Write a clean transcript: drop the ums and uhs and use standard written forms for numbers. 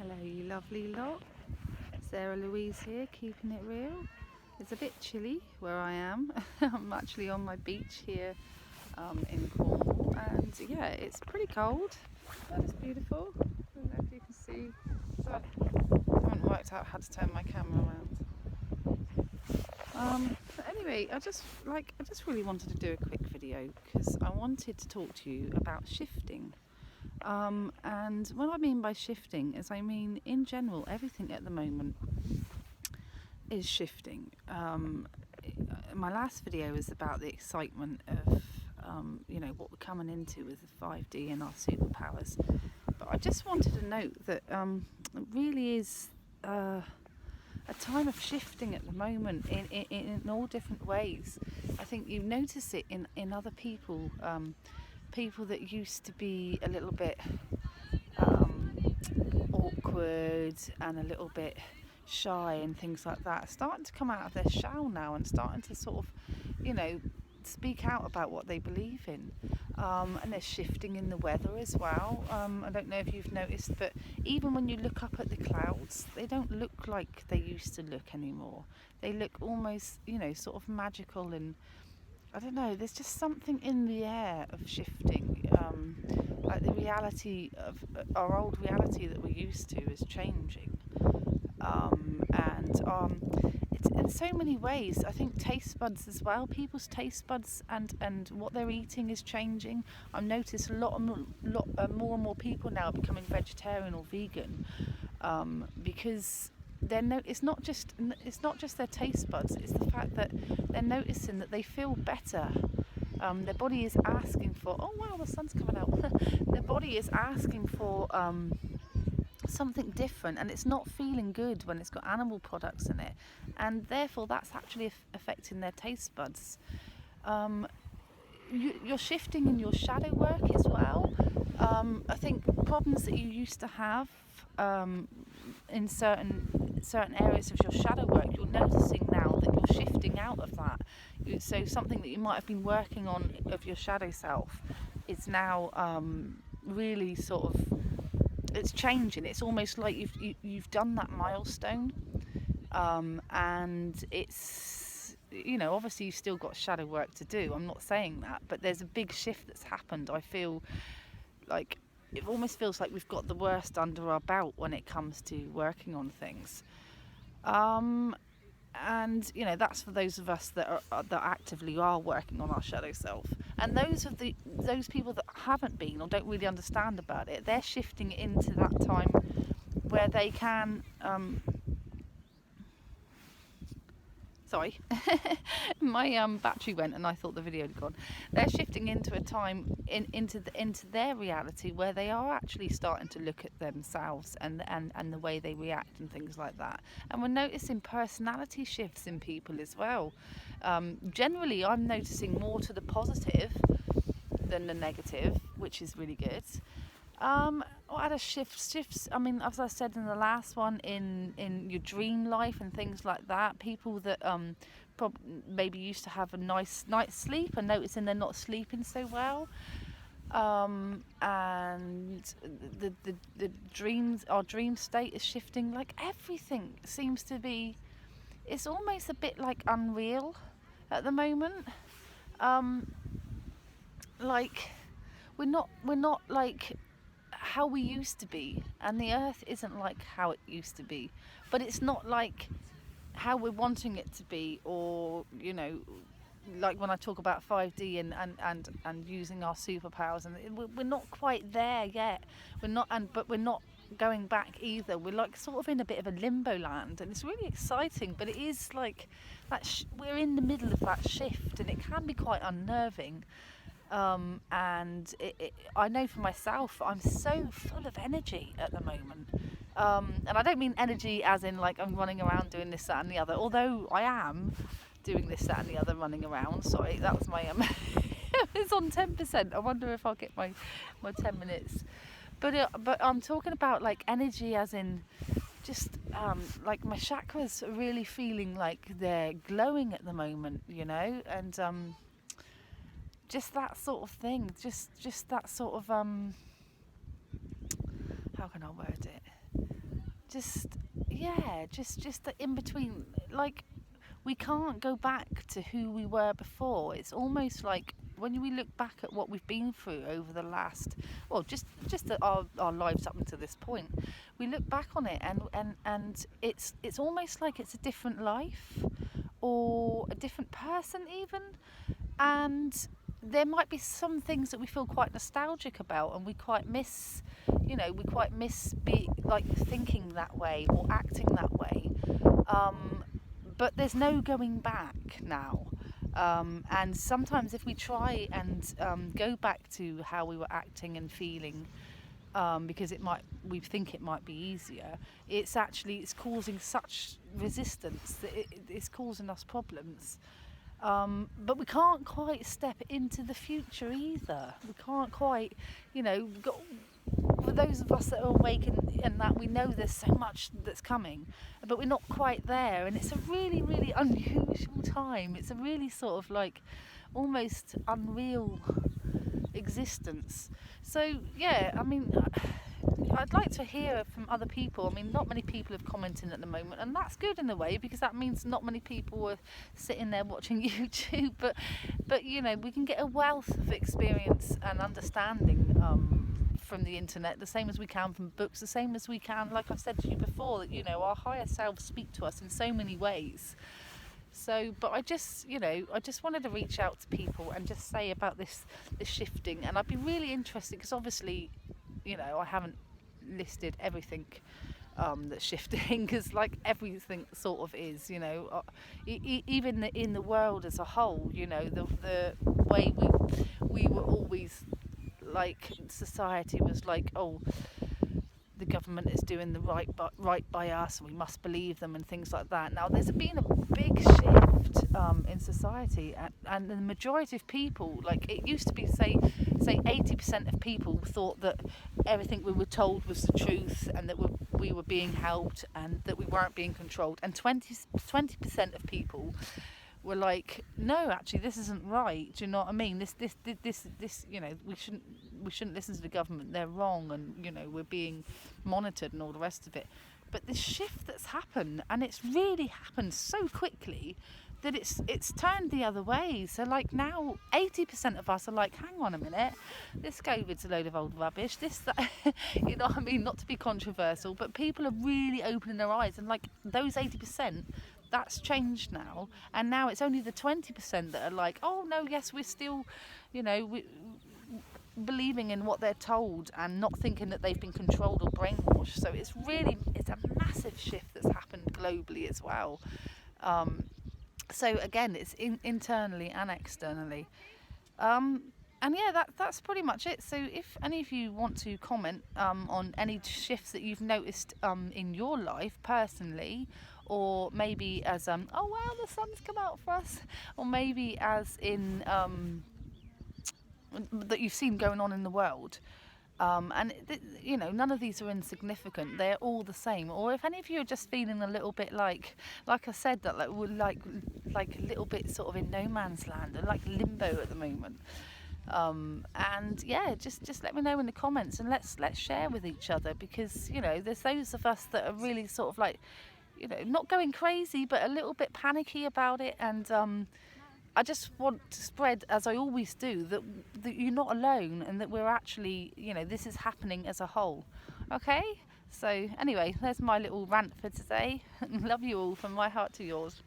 Hello you lovely lot, Sarah Louise here, keeping it real. It's a bit chilly where I am. I'm actually on my beach here in Cornwall, and yeah, it's pretty cold, but it's beautiful. I don't know if you can see, so I haven't worked out how to turn my camera around. But anyway, I just really wanted to do a quick video because I wanted to talk to you about shifting. And what I mean by shifting is, I mean in general, everything at the moment is shifting. My last video was about the excitement of what we're coming into with the 5D and our superpowers, but I just wanted to note that it really is a time of shifting at the moment in all different ways. I think you notice it in other people, people that used to be a little bit awkward and a little bit shy and things like that, are starting to come out of their shell now and starting to sort of, speak out about what they believe in. And they're shifting in the weather as well. I don't know if you've noticed, but even when you look up at the clouds, they don't look like they used to look anymore. They look almost, sort of magical, and I don't know, there's just something in the air of shifting. Like the reality of our old reality that we're used to is changing. It's in so many ways. I think taste buds as well. People's taste buds and what they're eating is changing. I've noticed a lot more and more people now are becoming vegetarian or vegan, because it's not just their taste buds. It's the fact that they're noticing that they feel better. Their body is asking for. Oh wow, the sun's coming out. Their body is asking for something different, and it's not feeling good when it's got animal products in it, and therefore that's actually affecting their taste buds. You're shifting in your shadow work as well. I think problems that you used to have in certain areas of your shadow work, you're noticing now that you're shifting out of that. So something that you might have been working on of your shadow self is now really sort of, it's changing. It's almost like you've done that milestone, and it's, obviously you've still got shadow work to do. I'm not saying that, but there's a big shift that's happened. I feel like it almost feels like we've got the worst under our belt when it comes to working on things. And that's for those of us that actively are working on our shadow self, and those people that haven't been or don't really understand about it, they're shifting into that time where they can sorry, my battery went and I thought the video had gone. They're shifting into a time into their reality where they are actually starting to look at themselves and the way they react and things like that. And we're noticing personality shifts in people as well. Generally, I'm noticing more to the positive than the negative, which is really good. What other shifts? I mean, as I said in the last one, in your dream life and things like that, people that maybe used to have a nice night's sleep are noticing they're not sleeping so well. And the dreams, our dream state is shifting. Like everything seems to be, it's almost a bit like unreal at the moment. Like we're not like how we used to be, and the earth isn't like how it used to be, but it's not like how we're wanting it to be, or like when I talk about 5D and using our superpowers, and we're not quite there yet. But we're not going back either. We're like sort of in a bit of a limbo land, and it's really exciting, but it is like that we're in the middle of that shift, and it can be quite unnerving. And I know for myself, I'm so full of energy at the moment. And I don't mean energy as in like I'm running around doing this, that and the other, although I am doing this, that and the other, running around. Sorry, that was my it's on 10%. I wonder if I'll get my 10 minutes. But I'm talking about like energy as in just like my chakras are really feeling like they're glowing at the moment, and just that sort of thing, just that sort of how can I word it? just yeah, just the in between. Like, we can't go back to who we were before. It's almost like when we look back at what we've been through over the last, well, just our lives up until this point, we look back on it, and it's almost like it's a different life or a different person even. And there might be some things that we feel quite nostalgic about, and we quite miss, we quite miss like thinking that way or acting that way. But there's no going back now. And sometimes if we try and go back to how we were acting and feeling, because we think it might be easier, it's causing such resistance that it's causing us problems. But we can't quite step into the future either. We can't quite, for those of us that are awake and that we know there's so much that's coming, but we're not quite there. And it's a really, really unusual time. It's a really sort of like almost unreal existence. So, yeah, I mean, I'd like to hear from other people. I mean, not many people have commented at the moment, and that's good in a way, because that means not many people are sitting there watching YouTube. But we can get a wealth of experience and understanding from the internet, the same as we can from books, the same as we can, like I've said to you before, that our higher selves speak to us in so many ways. So, but I just wanted to reach out to people and just say about this shifting, and I'd be really interested, because obviously, I haven't listed everything that's shifting, because like everything sort of is, even in the world as a whole, the way we were always like, society was like, oh, the government is doing the right by us, and we must believe them and things like that. Now there's been a big shift in society, and the majority of people, like it used to be, say 80% of people thought that everything we were told was the truth, and that we were being helped, and that we weren't being controlled, and 20% of people were like, no, actually this isn't right. Do you know what I mean? This we shouldn't listen to the government, they're wrong, and we're being monitored and all the rest of it. But this shift that's happened, and it's really happened so quickly, that it's turned the other way. So like now 80% of us are like, hang on a minute, this COVID's a load of old rubbish, that you know what I mean, not to be controversial, but people are really opening their eyes, and like those 80%, that's changed now, and now it's only the 20% that are like, oh no, yes, we're still, believing in what they're told and not thinking that they've been controlled or brainwashed. So it's a massive shift that's happened globally as well. So again, it's internally and externally. And yeah, that's pretty much it. So if any of you want to comment on any shifts that you've noticed in your life personally, or maybe as oh wow, the sun's come out for us, or maybe as in that you've seen going on in the world, and none of these are insignificant, they're all the same. Or if any of you are just feeling a little bit like I said, that like we're like a little bit sort of in no man's land, and like limbo at the moment, and yeah, just let me know in the comments, and let's share with each other, because there's those of us that are really sort of like, not going crazy, but a little bit panicky about it. And I just want to spread, as I always do, that you're not alone, and that we're actually, this is happening as a whole. Okay? So anyway, there's my little rant for today. Love you all from my heart to yours.